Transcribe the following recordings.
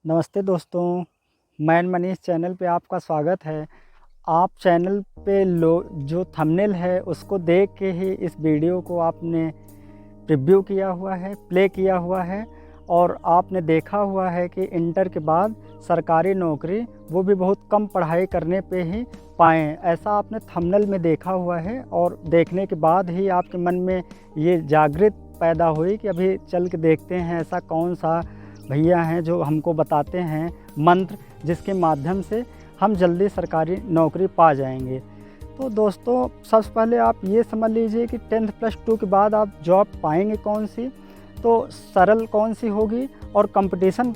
नमस्ते दोस्तों, मैं मनीष चैनल पे आपका स्वागत है। आप चैनल पे जो थंबनेल है उसको देख के ही इस वीडियो को आपने प्रीव्यू किया हुआ है, प्ले किया हुआ है और आपने देखा हुआ है कि इंटर के बाद सरकारी नौकरी वो भी बहुत कम पढ़ाई करने पे ही पाएँ, ऐसा आपने थंबनेल में देखा हुआ है। और देखने के बाद ही आपके मन में ये जागृत पैदा हुई कि अभी चल के देखते हैं ऐसा कौन सा भैया हैं जो हमको बताते हैं मंत्र जिसके माध्यम से हम जल्दी सरकारी नौकरी पा जाएंगे। तो दोस्तों, सबसे पहले आप ये समझ लीजिए कि 10th प्लस 2 के बाद आप जॉब पाएंगे कौन सी, तो सरल कौन सी होगी और कंपटीशन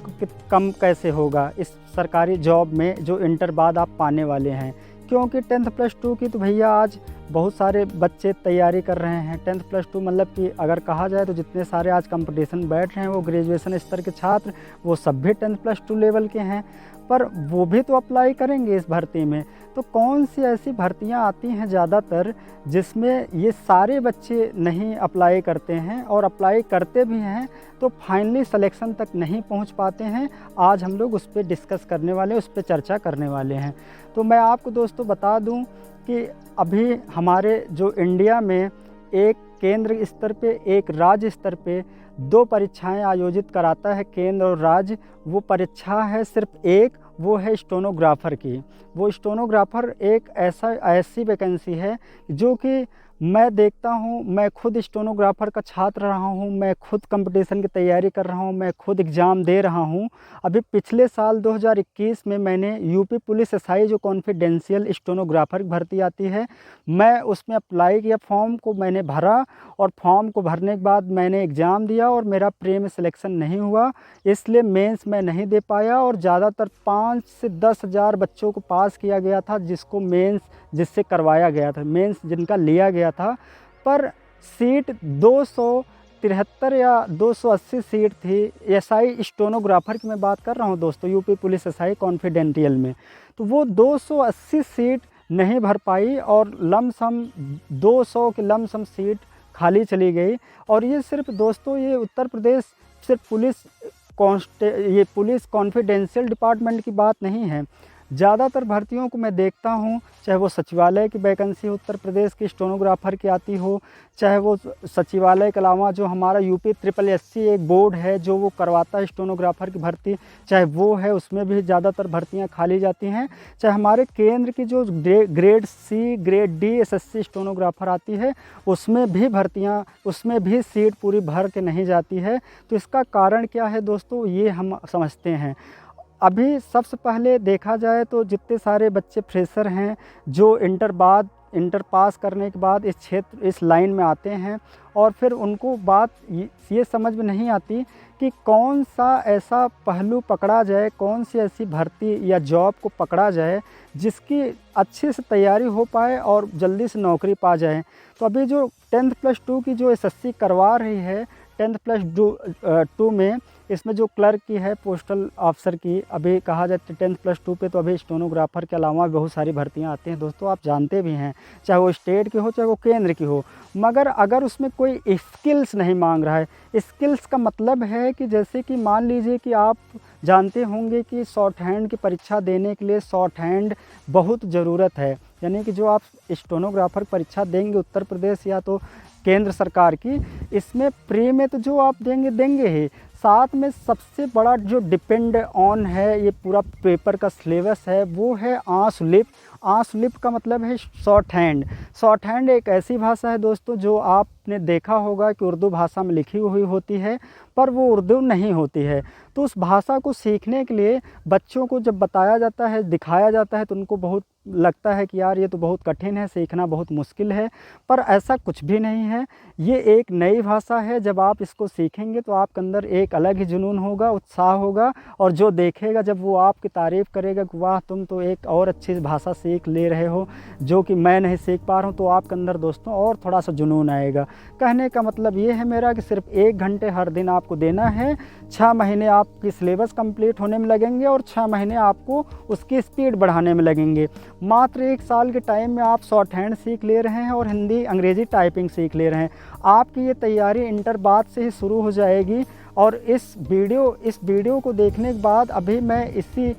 कम कैसे होगा इस सरकारी जॉब में जो इंटर बाद आप पाने वाले हैं। क्योंकि 10th प्लस 2 की तो भैया आज बहुत सारे बच्चे तैयारी कर रहे हैं। 10th प्लस 2 मतलब कि अगर कहा जाए तो जितने सारे आज कंपटीशन बैठ रहे हैं वो ग्रेजुएशन स्तर के छात्र, वो सब भी 10th प्लस 2 लेवल के हैं, पर वो भी तो अप्लाई करेंगे इस भर्ती में। तो कौन सी ऐसी भर्तियां आती हैं ज़्यादातर जिसमें ये सारे बच्चे नहीं अप्लाई करते हैं और अप्लाई करते भी हैं तो फाइनली सिलेक्शन तक नहीं पहुंच पाते हैं। आज हम लोग उस पर डिस्कस करने वाले, उस पर चर्चा करने वाले हैं। तो मैं आपको दोस्तों बता दूं कि अभी हमारे जो इंडिया में एक केंद्र स्तर पे, एक राज्य स्तर पे 2 परीक्षाएं आयोजित कराता है केंद्र और राज्य। वो परीक्षा है सिर्फ एक, वो है स्टेनोग्राफ़र की। वो स्टेनोग्राफ़र एक ऐसी वैकेंसी है जो कि मैं देखता हूँ, मैं खुद स्टेनोग्राफ़र का छात्र रहा हूँ, मैं खुद कंपटीशन की तैयारी कर रहा हूँ, मैं खुद एग्ज़ाम दे रहा हूँ। अभी पिछले साल 2021 में मैंने यूपी पुलिस एसआई जो कॉन्फिडेंशियल स्टेनोग्राफ़र की भर्ती आती है, मैं उसमें अप्लाई किया, फॉर्म को मैंने भरा और फॉर्म को भरने के बाद मैंने एग्ज़ाम दिया और मेरा प्री में सिलेक्शन नहीं हुआ, इसलिए मेंस मैं नहीं दे पाया। और ज़्यादातर 5 से 10 हज़ार बच्चों को पास किया गया था जिसको मेंस जिससे करवाया गया था, मेंस जिनका लिया गया था। पर सीट 273 या 280 सीट थी एसआई स्टेनोग्राफ़र की मैं बात कर रहा हूँ दोस्तों, यूपी पुलिस एसआई कॉन्फिडेंशियल में। तो वो 280 सीट नहीं भर पाई और लमसम 200 की लमसम सीट खाली चली गई। और ये सिर्फ दोस्तों ये उत्तर प्रदेश सिर्फ पुलिस कॉन्फिडेंशियल डिपार्टमेंट की बात नहीं है। ज़्यादातर भर्तियों को मैं देखता हूँ, चाहे वो सचिवालय की वैकेंसी उत्तर प्रदेश की स्टेनोग्राफ़र की आती हो, चाहे वो सचिवालय के अलावा जो हमारा यूपी SSSC एक बोर्ड है जो वो करवाता है स्टेनोग्राफ़र की भर्ती, चाहे वो है, उसमें भी ज़्यादातर भर्तियाँ खाली जाती हैं। चाहे हमारे केंद्र की जो grade C grade D SSC stenographer आती है उसमें भी भर्तियाँ, उसमें भी सीट पूरी भर के नहीं जाती है। तो इसका कारण क्या है दोस्तों, ये हम समझते हैं। अभी सबसे पहले देखा जाए तो जितने सारे बच्चे फ्रेशर हैं जो इंटर पास करने के बाद इस क्षेत्र, इस लाइन में आते हैं और फिर उनको बात ये समझ में नहीं आती कि कौन सा ऐसा पहलू पकड़ा जाए, कौन सी ऐसी भर्ती या जॉब को पकड़ा जाए जिसकी अच्छे से तैयारी हो पाए और जल्दी से नौकरी पा जाए। तो अभी जो 10th प्लस 2 की जो SSC करवा रही है 10th प्लस 2 में, इसमें जो क्लर्क की है, पोस्टल ऑफिसर की, अभी कहा जाए 10th प्लस 2 पे तो अभी स्टेनोग्राफ़र के अलावा बहुत सारी भर्तियां आती हैं दोस्तों, आप जानते भी हैं, चाहे वो स्टेट की हो चाहे वो केंद्र की हो। मगर अगर उसमें कोई स्किल्स नहीं मांग रहा है, स्किल्स का मतलब है कि जैसे कि मान लीजिए कि आप जानते होंगे कि शॉर्ट हैंड की परीक्षा देने के लिए शॉर्ट हैंड बहुत ज़रूरत है। यानी कि जो आप स्टेनोग्राफ़र परीक्षा देंगे उत्तर प्रदेश या तो केंद्र सरकार की, इसमें प्री में तो जो आप देंगे ही, साथ में सबसे बड़ा जो डिपेंड ऑन है ये पूरा पेपर का सिलेबस है वो है आंसू लिप। आंसू लिप का मतलब है शॉर्ट हैंड। शॉर्ट हैंड एक ऐसी भाषा है दोस्तों जो आपने देखा होगा कि उर्दू भाषा में लिखी हुई होती है पर वो उर्दू नहीं होती है। तो उस भाषा को सीखने के लिए बच्चों को जब बताया जाता है, दिखाया जाता है तो उनको बहुत लगता है कि यार ये तो बहुत कठिन है, सीखना बहुत मुश्किल है। पर ऐसा कुछ भी नहीं है, ये एक नई भाषा है। जब आप इसको सीखेंगे तो आपके अंदर एक अलग ही जुनून होगा, उत्साह होगा और जो देखेगा जब वो आपकी तारीफ़ करेगा कि वाह तुम तो एक और अच्छी भाषा सीख ले रहे हो जो कि मैं नहीं सीख पा रहा हूँ, तो आपके अंदर दोस्तों और थोड़ा सा जुनून आएगा। कहने का मतलब ये है मेरा कि सिर्फ 1 घंटे हर दिन आपको देना है, 6 महीने आपकी सिलेबस कंप्लीट होने में लगेंगे और 6 महीने आपको उसकी स्पीड बढ़ाने में लगेंगे। मात्र 1 साल के टाइम में आप शॉर्ट हैंड सीख ले रहे हैं और हिंदी अंग्रेज़ी टाइपिंग सीख ले रहे हैं। आपकी ये तैयारी इंटर बाद से ही शुरू हो जाएगी और इस वीडियो को देखने के बाद अभी मैं इसी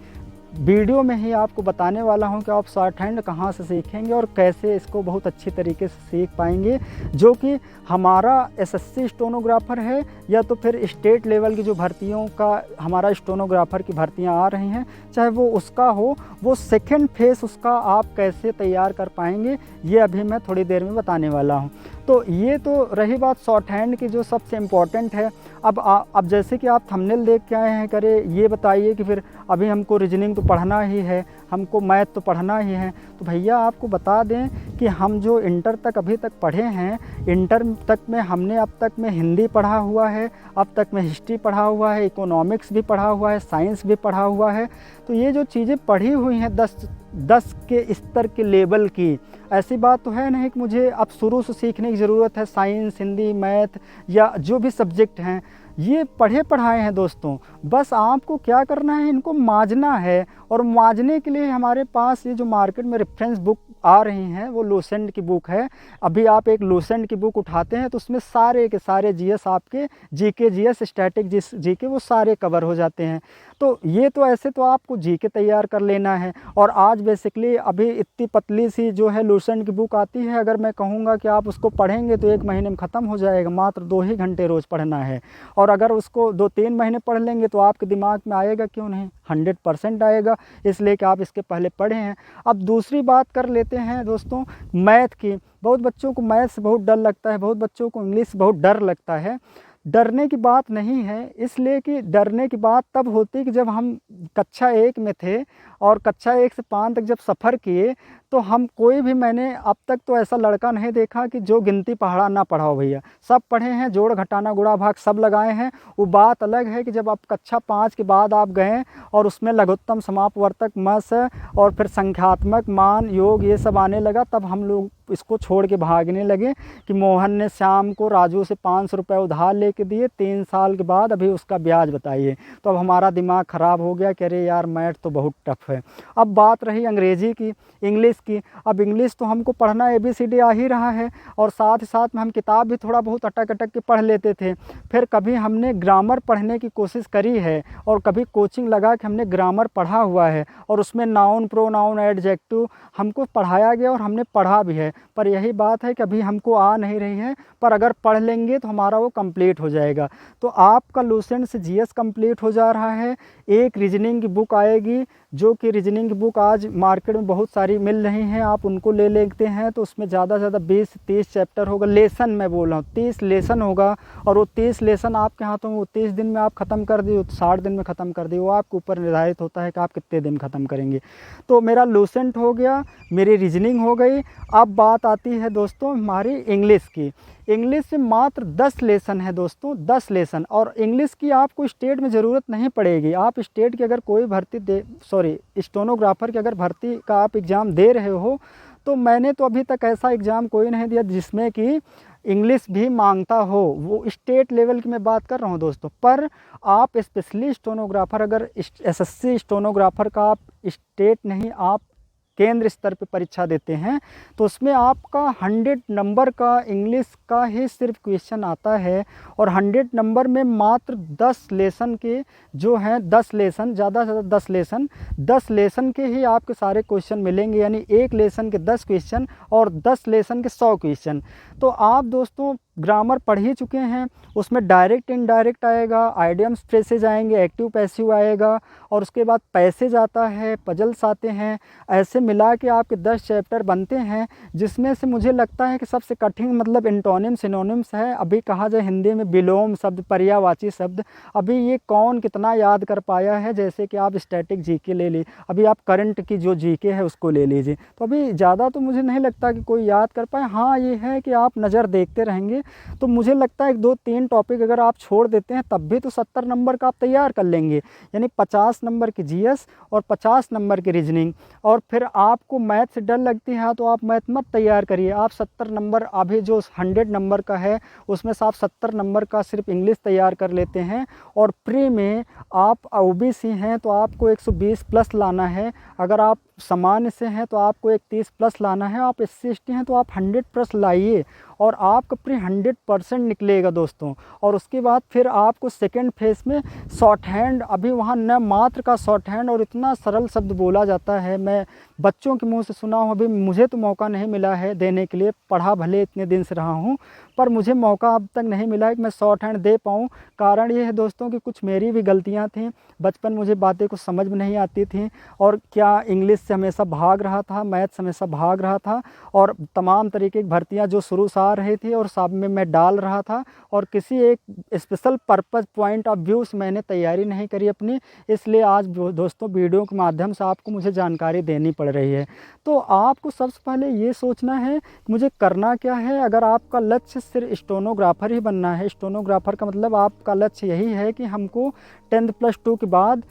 वीडियो में ही आपको बताने वाला हूं कि आप शॉर्ट हैंड कहां से सीखेंगे और कैसे इसको बहुत अच्छी तरीके से सीख पाएंगे, जो कि हमारा एसएससी स्टेनोग्राफर है या तो फिर स्टेट लेवल की जो भर्तियों का हमारा स्टेनोग्राफर की भर्तियां आ रही हैं, चाहे वो उसका हो, वो सेकेंड फेस उसका आप कैसे तैयार कर पाएंगे, ये अभी मैं थोड़ी देर में बताने वाला हूँ। तो ये तो रही बात शॉर्ट हैंड की जो सबसे इम्पॉर्टेंट है। अब जैसे कि आप थंबनेल देख के आए हैं, करे ये बताइए कि फिर अभी हमको रीजनिंग तो पढ़ना ही है, हमको मैथ तो पढ़ना ही है। तो भैया आपको बता दें कि हम जो इंटर तक अभी तक पढ़े हैं, इंटर तक में हमने अब तक में हिंदी पढ़ा हुआ है, अब तक में हिस्ट्री पढ़ा हुआ है, इकोनॉमिक्स भी पढ़ा हुआ है, साइंस भी पढ़ा हुआ है। तो ये जो चीज़ें पढ़ी हुई हैं 10 के स्तर के लेवल की, ऐसी बात तो है नहीं कि मुझे अब शुरू से सीखने की ज़रूरत है। साइंस, हिंदी, मैथ या जो भी सब्जेक्ट हैं ये पढ़े पढ़ाए हैं दोस्तों। बस आपको क्या करना है, इनको मांझना है। और मांझने के लिए हमारे पास ये जो मार्केट में रेफरेंस बुक आ रही हैं वो लूसेंट की बुक है। अभी आप एक लूसेंट की बुक उठाते हैं तो उसमें सारे के सारे जीएस आपके जीके, जीएस, स्टैटिक जीके वो सारे कवर हो जाते हैं। तो ये तो ऐसे तो आपको जीके तैयार कर लेना है। और आज बेसिकली अभी इतनी पतली सी जो है लूसेंट की बुक आती है, अगर मैं कहूँगा कि आप उसको पढ़ेंगे तो 1 महीने में ख़त्म हो जाएगा। मात्र 2 ही घंटे रोज़ पढ़ना है। और अगर उसको 2-3 महीने पढ़ लेंगे तो आपके दिमाग में आएगा क्यों नहीं, 100% आएगा, इसलिए कि आप इसके पहले पढ़े हैं। अब दूसरी बात कर लेते हैं दोस्तों मैथ की। बहुत बच्चों को मैथ से बहुत डर लगता है, बहुत बच्चों को इंग्लिश से बहुत डर लगता है। डरने की बात नहीं है, इसलिए कि डरने की बात तब होती कि जब हम कक्षा 1 में थे और कक्षा 1 से 5 तक जब सफ़र किए तो हम मैंने अब तक तो ऐसा लड़का नहीं देखा कि जो गिनती पढ़ा ना पढ़ा हो भैया। सब पढ़े हैं, जोड़ घटाना गुणा भाग सब लगाए हैं। वो बात अलग है कि जब आप कक्षा 5 के बाद आप गए और उसमें लघुत्तम, समापवर्तक, मस और फिर संख्यात्मक, मान, योग ये सब आने लगा, तब हम लोग इसको छोड़ के भागने लगे कि मोहन ने श्याम को राजू से 500 रुपये उधार लेके दिए, 3 साल के बाद अभी उसका ब्याज बताइए। तो अब हमारा दिमाग ख़राब हो गया कि अरे यार मैथ तो बहुत टफ है। अब बात रही अंग्रेज़ी की, इंग्लिश की। अब इंग्लिश तो हमको पढ़ना ABCD आ ही रहा है और साथ ही साथ में हम किताब भी थोड़ा बहुत अटक अटक के पढ़ लेते थे। फिर कभी हमने ग्रामर पढ़ने की कोशिश करी है और कभी कोचिंग लगा के हमने ग्रामर पढ़ा हुआ है और उसमें नाउन, प्रोनाउन, एडजेक्टिव हमको पढ़ाया गया और हमने पढ़ा भी है। पर यही बात है कि अभी हमको आ नहीं रही है, पर अगर पढ़ लेंगे तो हमारा वो कंप्लीट हो जाएगा। तो आपका लूसेंट से GS कंप्लीट हो जा रहा है। एक रीजनिंग की बुक आएगी, जो कि रीजनिंग की बुक आज मार्केट में बहुत सारी मिल रही हैं, आप उनको ले लेते हैं तो उसमें ज़्यादा से ज़्यादा 20 से 30 चैप्टर होगा। लेसन मैं बोल रहा हूँ 30 लेसन होगा और वो 30 लेसन आपके हाथों में, वो 30 दिन में आप ख़त्म कर दिए, 60 दिन में ख़त्म कर दिए, वो आपके ऊपर निर्धारित होता है कि आप कितने दिन ख़त्म करेंगे। तो मेरा लूसेंट हो गया, मेरी रीजनिंग हो गई। अब बात आती है दोस्तों हमारी इंग्लिश की। इंग्लिश में मात्र 10 लेसन है दोस्तों, 10 लेसन। और इंग्लिश की आपको स्टेट में ज़रूरत नहीं पड़ेगी। आप स्टेट की अगर कोई भर्ती स्टेनोग्राफर की अगर भर्ती का आप एग्ज़ाम दे रहे हो, तो मैंने तो अभी तक ऐसा एग्ज़ाम कोई नहीं दिया जिसमें कि इंग्लिश भी मांगता हो। वो स्टेट लेवल की मैं बात कर रहा हूँ दोस्तों। पर आप स्पेशली स्टेनोग्राफर, अगर SSC स्टेनोग्राफर का आप स्टेट नहीं, आप केंद्र स्तर पे परीक्षा देते हैं, तो उसमें आपका 100 नंबर का इंग्लिश का ही सिर्फ क्वेश्चन आता है। और 100 नंबर में मात्र 10 लेसन के जो हैं, 10 लेसन, ज़्यादा से ज़्यादा 10 लेसन के ही आपके सारे क्वेश्चन मिलेंगे। यानी एक लेसन के 10 क्वेश्चन और 10 लेसन के 100 क्वेश्चन। तो आप दोस्तों ग्रामर पढ़ ही चुके हैं, उसमें डायरेक्ट इनडायरेक्ट आएगा, आइडियम्स फ्रेसेज आएंगे, एक्टिव पैसिव आएगा और उसके बाद पैसेज आता है, पजल्स आते हैं। ऐसे मिला के आपके 10 चैप्टर बनते हैं, जिसमें से मुझे लगता है कि सबसे कठिन मतलब एंटोनिम सिनोनिम्स है। अभी कहा जाए हिंदी में विलोम शब्द, पर्यायवाची शब्द, अभी ये कौन कितना याद कर पाया है। जैसे कि आप स्टैटिक जीके ले ली, अभी आप करंट की जो जीके है उसको ले लीजिए, तो अभी ज़्यादा तो मुझे नहीं लगता कि कोई याद कर पाए। हाँ ये है कि आप नज़र देखते रहेंगे तो मुझे लगता है 2-3 टॉपिक अगर आप छोड़ देते हैं तब भी तो 70 नंबर का आप तैयार कर लेंगे। यानी 50 नंबर की GS और 50 नंबर की रीजनिंग। और फिर आपको मैथ से डर लगती है तो आप मैथ मत तैयार करिए। आप 70 नंबर, अभी जो 100 नंबर का है उसमें से आप 70 नंबर का सिर्फ इंग्लिश तैयार कर लेते हैं। और प्री में आप OBC हैं तो आपको 120 प्लस लाना है। अगर आप सामान्य से हैं तो आपको 31 प्लस लाना है। आप SC ST हैं तो आप 100 प्लस लाइए और आपका प्री 100% निकलेगा दोस्तों। और उसके बाद फिर आपको सेकेंड फेज़ में शॉर्ट हैंड, अभी वहाँ न मात्र का शॉर्ट हैंड और इतना सरल शब्द बोला जाता है, मैं बच्चों के मुंह से सुना हूँ। अभी मुझे तो मौका नहीं मिला है देने के लिए, पढ़ा भले इतने दिन से रहा हूँ, पर मुझे मौका अब तक नहीं मिला है कि मैं शॉर्ट हैंड दे पाऊँ। कारण ये है दोस्तों कि कुछ मेरी भी गलतियाँ थीं, बचपन मुझे बातें कुछ समझ में नहीं आती थी, और क्या इंग्लिश से हमेशा भाग रहा था, मैथ से हमेशा भाग रहा था, और तमाम तरीके की भर्तियाँ जो शुरू से आ रही थी और सब में मैं डाल रहा था, और किसी एक special purpose point of view से मैंने तैयारी नहीं करी अपनी। इसलिए आज दोस्तों वीडियो के माध्यम से आपको मुझे जानकारी देनी पड़ रही है। तो आपको सबसे पहले ये सोचना है कि मुझे करना क्या है। अगर आपका लक्ष्य सिर्फ स्टेनोग्राफर ही बनना है, स्टेनोग्राफर का मतलब आपका लक्ष्य यही है कि हमको 10+2 के बाद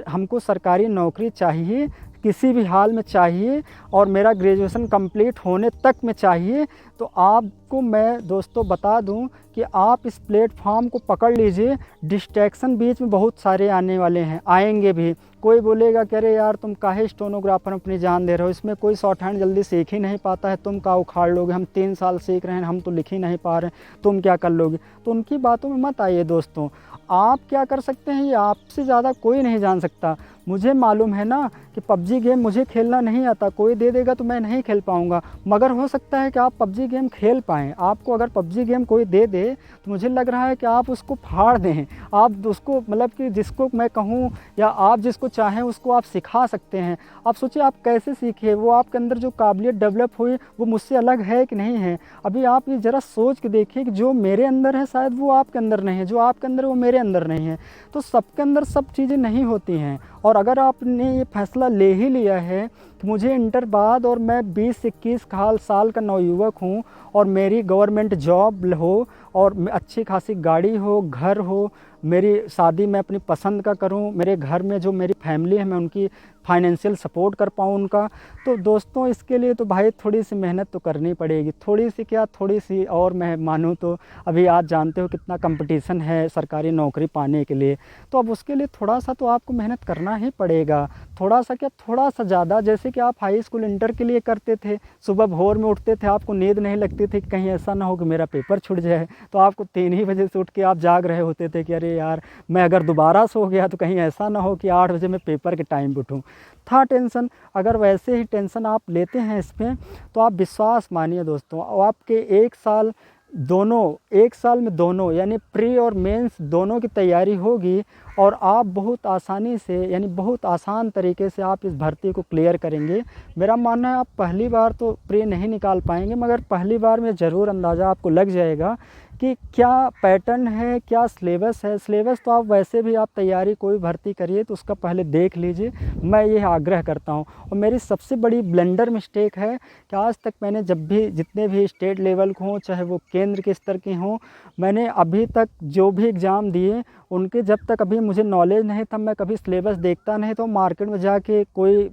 हमको सरकारी नौकरी चाहिए, किसी भी हाल में चाहिए, और मेरा ग्रेजुएशन कंप्लीट होने तक में चाहिए, तो आपको मैं दोस्तों बता दूं कि आप इस प्लेटफॉर्म को पकड़ लीजिए। डिस्ट्रैक्शन बीच में बहुत सारे आने वाले हैं, आएंगे भी। कोई बोलेगा कि अरे यार तुम काहे स्टेनोग्राफर अपनी जान दे रहे हो, इसमें कोई शॉर्ट हैंड जल्दी सीख ही नहीं पाता है, तुम का उखाड़ लोगे, हम 3 साल सीख रहे हैं, हम तो लिख ही नहीं पा रहे हैं, तुम क्या कर लोगे। तो उनकी बातों में मत आइए दोस्तों। आप क्या कर सकते हैं ये आपसे ज़्यादा कोई नहीं जान सकता। मुझे मालूम है ना कि पबजी गेम मुझे खेलना नहीं आता, कोई दे देगा तो मैं नहीं खेल पाऊँगा, मगर हो सकता है कि आप पबजी गेम खेल पाएँ। आपको अगर पबजी गेम कोई दे दे तो मुझे लग रहा है कि आप उसको फाड़ दें, आप उसको मतलब कि जिसको मैं कहूँ या आप जिसको चाहें उसको आप सिखा सकते हैं। आप सोचिए आप कैसे सीखे, वो आपके अंदर जो काबिलियत डेवलप हुई वो मुझसे अलग है कि नहीं है। अभी आप ये ज़रा सोच के देखिए कि जो मेरे अंदर है शायद वो आपके अंदर नहीं है, जो आपके अंदर है वो मेरे अंदर नहीं है। तो सबके अंदर सब चीज़ें नहीं होती हैं। और अगर आपने ये फैसला ले ही लिया है कि मुझे इंटर बाद, और मैं 20-21 साल का नवयुवक हूँ, और मेरी गवर्नमेंट जॉब हो, और अच्छी खासी गाड़ी हो, घर हो, मेरी शादी मैं अपनी पसंद का करूं, मेरे घर में जो मेरी फैमिली है मैं उनकी फाइनेंशियल सपोर्ट कर पाऊँ उनका, तो दोस्तों इसके लिए तो भाई थोड़ी सी मेहनत तो करनी पड़ेगी। थोड़ी सी क्या, थोड़ी सी और मैं मानूँ तो अभी आज जानते हो कितना कंपटीशन है सरकारी नौकरी पाने के लिए, तो अब उसके लिए थोड़ा सा तो आपको मेहनत करना ही पड़ेगा। थोड़ा सा क्या, थोड़ा सा ज़्यादा। जैसे कि आप हाई स्कूल इंटर के लिए करते थे, सुबह भोर में उठते थे, आपको नींद नहीं लगती थी कि कहीं ऐसा ना हो कि मेरा पेपर छूट जाए, तो आपको 3 ही बजे से उठ के आप जाग रहे होते थे कि अरे यार मैं अगर दोबारा सो गया तो कहीं ऐसा ना हो कि 8 बजे मैं पेपर के टाइम पे उठूँ। था टेंशन। अगर वैसे ही टेंशन आप लेते हैं इसमें, तो आप विश्वास मानिए दोस्तों, आपके 1 साल दोनों, 1 साल में दोनों यानी प्री और मेंस दोनों की तैयारी होगी, और आप बहुत आसानी से यानी बहुत आसान तरीके से आप इस भर्ती को क्लियर करेंगे। मेरा मानना है आप पहली बार तो प्री नहीं निकाल पाएंगे, मगर पहली बार में ज़रूर अंदाज़ा आपको लग जाएगा कि क्या पैटर्न है, क्या सिलेबस है। सिलेबस तो आप वैसे भी आप तैयारी कोई भर्ती करिए तो उसका पहले देख लीजिए, मैं ये आग्रह करता हूँ। और मेरी सबसे बड़ी ब्लंडर मिस्टेक है कि आज तक मैंने जब भी जितने भी स्टेट लेवल के हों, चाहे वो केंद्र के स्तर के हों, मैंने अभी तक जो भी एग्ज़ाम दिए उनके जब तक अभी मुझे नॉलेज नहीं था, मैं कभी सिलेबस देखता नहीं। तो मार्केट में जाके कोई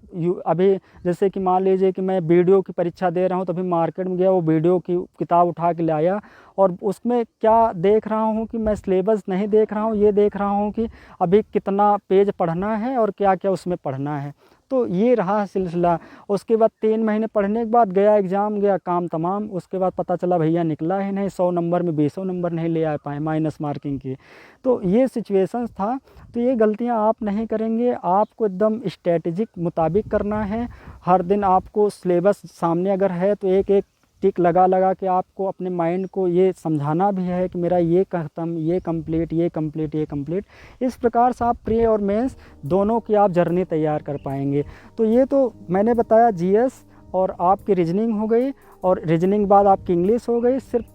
अभी जैसे कि मान लीजिए कि मैं बीडीओ की परीक्षा दे रहा हूँ, तो अभी मार्केट में गया, वो बीडीओ की किताब उठा के लाया, और उसमें क्या देख रहा हूँ कि मैं सिलेबस नहीं देख रहा हूँ, ये देख रहा हूँ कि अभी कितना पेज पढ़ना है और क्या क्या उसमें पढ़ना है। तो ये रहा सिलसिला। उसके बाद 3 महीने पढ़ने के बाद गया एग्ज़ाम, गया काम तमाम। उसके बाद पता चला भैया निकला ही नहीं, 100 नंबर में 20 नंबर नहीं ले आ पाए, माइनस मार्किंग की। तो ये सिचुएशंस था। तो ये गलतियां आप नहीं करेंगे, आपको एकदम स्ट्रेटेजिक मुताबिक करना है। हर दिन आपको सिलेबस सामने अगर है तो एक एक टिक लगा लगा के आपको अपने माइंड को ये समझाना भी है कि मेरा ये ख़त्म, ये कंप्लीट, ये कंप्लीट, ये कंप्लीट। इस प्रकार से आप प्री और मेंस दोनों की आप जर्नी तैयार कर पाएंगे। तो ये तो मैंने बताया जीएस, और आपकी रीजनिंग हो गई, और रीजनिंग बाद आपकी इंग्लिश हो गई। सिर्फ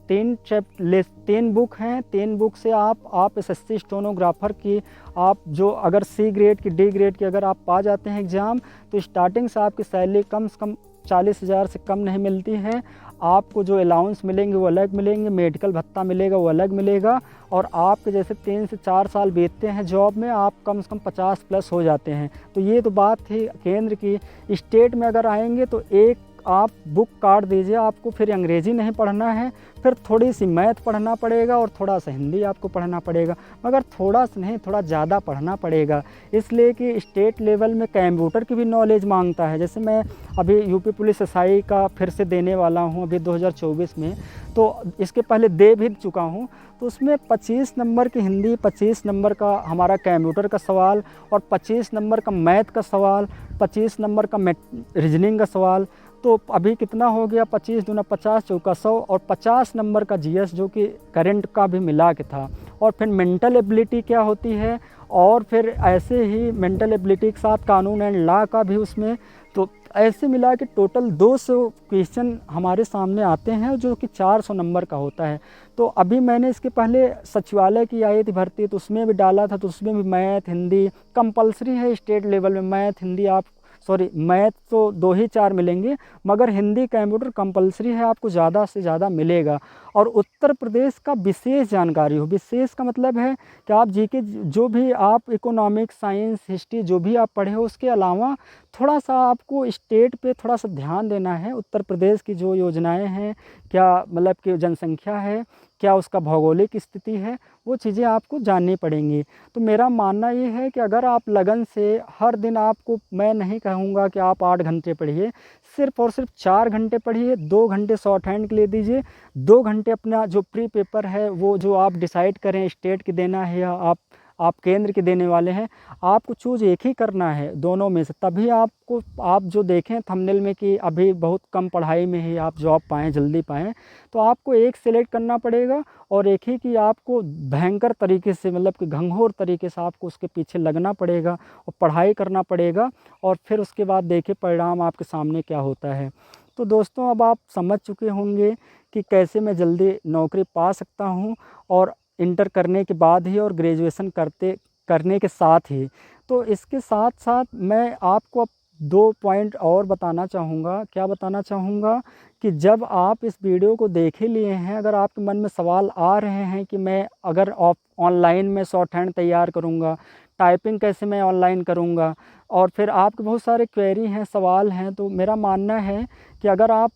3 बुक हैं, 3 बुक से आप एसएससी स्टेनोग्राफर की आप जो अगर सी ग्रेड की, डी ग्रेड की अगर आप पा जाते हैं एग्ज़ाम, तो स्टार्टिंग से आपकी सैलरी कम से कम 40,000 से कम नहीं मिलती है। आपको जो अलाउंस मिलेंगे वो अलग मिलेंगे, मेडिकल भत्ता मिलेगा वो अलग मिलेगा, और आपके जैसे 3 से 4 साल बीतते हैं जॉब में, आप कम से कम 50+ हो जाते हैं। तो ये तो बात थी केंद्र की। स्टेट में अगर आएंगे तो एक आप बुक काट दीजिए, आपको फिर अंग्रेज़ी नहीं पढ़ना है, फिर थोड़ी सी मैथ पढ़ना पड़ेगा और थोड़ा सा हिंदी आपको पढ़ना पड़ेगा, मगर थोड़ा सा नहीं, थोड़ा ज़्यादा पढ़ना पड़ेगा। इसलिए कि स्टेट लेवल में कंप्यूटर की भी नॉलेज मांगता है। जैसे मैं अभी यूपी पुलिस एसआई का फिर से देने वाला हूँ अभी 2024 में, तो इसके पहले दे भी चुका हूँ। तो उसमें 25 नंबर की हिंदी, 25 नंबर का हमारा कंप्यूटर का सवाल और 25 नंबर का मैथ का सवाल, 25 नंबर का रीजनिंग का सवाल। तो अभी कितना हो गया, 25 दूना 50 चौका 100 और 50 नंबर का जीएस जो कि करंट का भी मिला के था। और फिर मेंटल एबिलिटी क्या होती है, और फिर ऐसे ही मेंटल एबिलिटी के साथ कानून एंड लॉ का भी उसमें। तो ऐसे मिला के टोटल 200 क्वेश्चन हमारे सामने आते हैं जो कि 400 नंबर का होता है। तो अभी मैंने इसके पहले सचिवालय की आई थी भर्ती, तो उसमें भी डाला था, तो उसमें भी मैथ हिंदी कंपलसरी है स्टेट लेवल में। मैथ हिंदी आप मैथ तो 2 ही 4 मिलेंगे, मगर हिंदी कंप्यूटर कंपलसरी है, आपको ज़्यादा से ज़्यादा मिलेगा। और उत्तर प्रदेश का विशेष जानकारी हो, विशेष का मतलब है कि आप जीके जो भी आप इकोनॉमिक्स, साइंस, हिस्ट्री जो भी आप पढ़े हो, उसके अलावा थोड़ा सा आपको स्टेट पे थोड़ा सा ध्यान देना है। उत्तर प्रदेश की जो योजनाएं हैं, क्या मतलब कि जनसंख्या है, क्या उसका भौगोलिक स्थिति है, वो चीज़ें आपको जाननी पड़ेंगी। तो मेरा मानना ये है कि अगर आप लगन से हर दिन, आपको मैं नहीं कहूँगा कि आप 8 घंटे पढ़िए, सिर्फ़ और सिर्फ 4 घंटे पढ़िए, 2 घंटे शॉर्ट हैंड के लिए दीजिए, 2 घंटे अपना जो प्री पेपर है वो जो आप डिसाइड करें स्टेट की देना है या आप केंद्र के देने वाले हैं, आपको चूज़ एक ही करना है दोनों में से। तभी आपको, आप जो देखें थंबनेल में कि अभी बहुत कम पढ़ाई में ही आप जॉब पाएँ, जल्दी पाएँ, तो आपको एक सेलेक्ट करना पड़ेगा और एक ही की आपको भयंकर तरीके से, मतलब कि घंघोर तरीके से आपको उसके पीछे लगना पड़ेगा और पढ़ाई करना पड़ेगा, और फिर उसके बाद देखिए परिणाम आपके सामने क्या होता है। तो दोस्तों, अब आप समझ चुके होंगे कि कैसे मैं जल्दी नौकरी पा सकता हूँ, और इंटर करने के बाद ही और ग्रेजुएशन करने के साथ ही। तो इसके साथ साथ मैं आपको अब 2 पॉइंट और बताना चाहूँगा। क्या बताना चाहूँगा कि जब आप इस वीडियो को देख ही लिए हैं, अगर आपके मन में सवाल आ रहे हैं कि मैं अगर ऑनलाइन में शॉर्ट हैंड तैयार करूँगा, टाइपिंग कैसे मैं ऑनलाइन करूँगा, और फिर आपके बहुत सारे क्वेरी हैं, सवाल हैं, तो मेरा मानना है कि अगर आप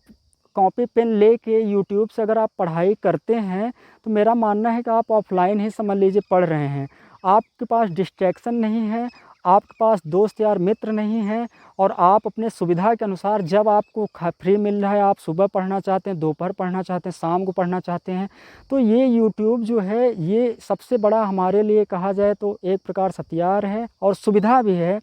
कॉपी पेन लेके यूट्यूब से अगर आप पढ़ाई करते हैं, तो मेरा मानना है कि आप ऑफ़लाइन ही समझ लीजिए पढ़ रहे हैं। आपके पास डिस्ट्रैक्शन नहीं है, आपके पास दोस्त यार मित्र नहीं हैं, और आप अपने सुविधा के अनुसार जब आपको फ्री मिल रहा है, आप सुबह पढ़ना चाहते हैं, दोपहर पढ़ना चाहते हैं, शाम को पढ़ना चाहते हैं, तो ये यूट्यूब जो है, ये सबसे बड़ा हमारे लिए कहा जाए तो एक प्रकार से हथियार है और सुविधा भी है।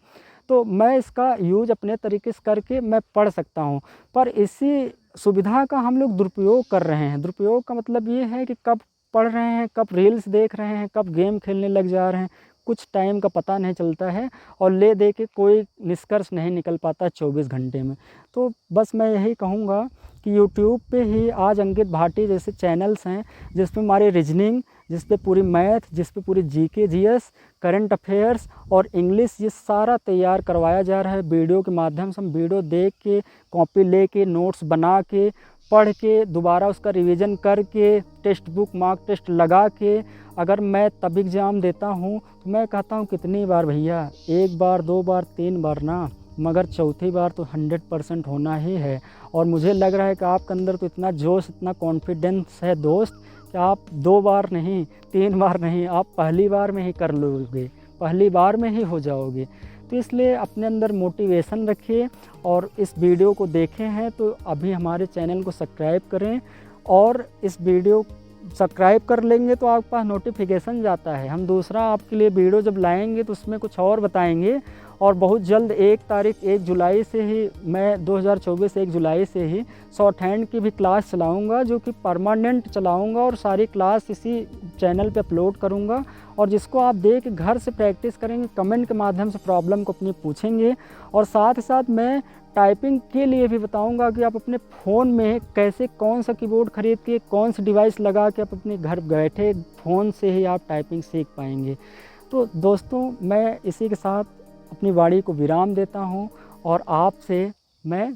तो मैं इसका यूज़ अपने तरीके से करके मैं पढ़ सकता हूँ। पर इसी सुविधा का हम लोग दुरुपयोग कर रहे हैं। दुरुपयोग का मतलब ये है कि कब पढ़ रहे हैं, कब रील्स देख रहे हैं, कब गेम खेलने लग जा रहे हैं, कुछ टाइम का पता नहीं चलता है, और ले दे के कोई निष्कर्ष नहीं निकल पाता 24 घंटे में। तो बस मैं यही कहूँगा कि यूट्यूब पे ही आज अंकित भाटी जैसे चैनल्स हैं, जिस पे हमारी रीजनिंग, जिस पे पूरी मैथ, जिस पे पूरी जीके, जीएस, करंट अफेयर्स और इंग्लिश, ये सारा तैयार करवाया जा रहा है वीडियो के माध्यम से। हम वीडियो देख के, कॉपी लेके, नोट्स बना के, पढ़ के, दोबारा उसका रिवीजन करके, टेक्स्ट बुक मॉक टेस्ट लगा के अगर मैं तब एग्ज़ाम देता हूँ, तो मैं कहता हूँ कितनी बार भैया, 1 बार, 2 बार, 3 बार ना, मगर चौथी बार तो 100% होना ही है। और मुझे लग रहा है कि आपके अंदर तो इतना जोश, इतना कॉन्फिडेंस है दोस्त, कि आप 2 बार नहीं, 3 बार नहीं, आप पहली बार में ही कर लोगे, पहली बार में ही हो जाओगे। तो इसलिए अपने अंदर मोटिवेशन रखिए, और इस वीडियो को देखे हैं तो अभी हमारे चैनल को सब्सक्राइब करें, और इस वीडियो सब्सक्राइब कर लेंगे तो आपके पास नोटिफिकेशन जाता है। हम दूसरा आपके लिए वीडियो जब लाएंगे तो उसमें कुछ और बताएंगे, और बहुत जल्द 1 जुलाई से ही, मैं 2024 1 जुलाई से ही शॉर्ट हैंड की भी क्लास चलाऊंगा, जो कि परमानेंट चलाऊंगा, और सारी क्लास इसी चैनल पे अपलोड करूंगा, और जिसको आप देख के घर से प्रैक्टिस करेंगे, कमेंट के माध्यम से प्रॉब्लम को अपनी पूछेंगे। और साथ ही साथ मैं टाइपिंग के लिए भी बताऊंगा कि आप अपने फ़ोन में कैसे, कौन सा कीबोर्ड खरीद के, कौन सा डिवाइस लगा के आप अपने घर बैठे फ़ोन से ही आप टाइपिंग सीख पाएंगे। तो दोस्तों, मैं इसी के साथ अपनी वाणी को विराम देता हूँ, और आपसे मैं